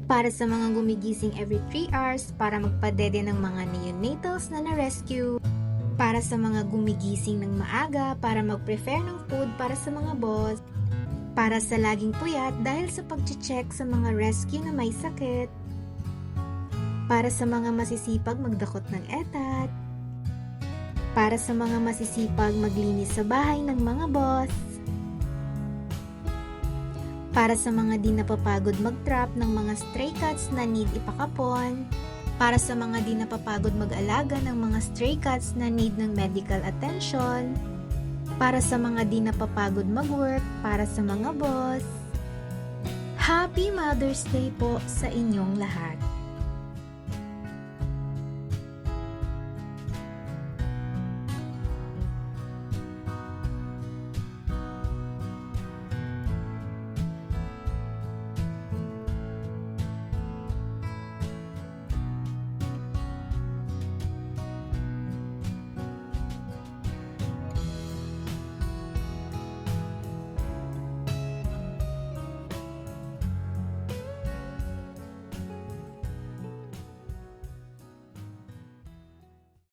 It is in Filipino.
Para sa mga gumigising every 3 hours para magpadede ng mga neonatals na na-rescue. Para sa mga gumigising ng maaga para mag-prepare ng food para sa mga boss. Para sa laging puyat dahil sa pag-check sa mga rescue na may sakit. Para sa mga masisipag magdakot ng etat. Para sa mga masisipag maglinis sa bahay ng mga boss. Para sa mga di napapagod mag-trap ng mga stray cats na need ipakapon. Para sa mga di napapagod mag-alaga ng mga stray cats na need ng medical attention. Para sa mga di napapagod mag-work, para sa mga boss. Happy Mother's Day po sa inyong lahat!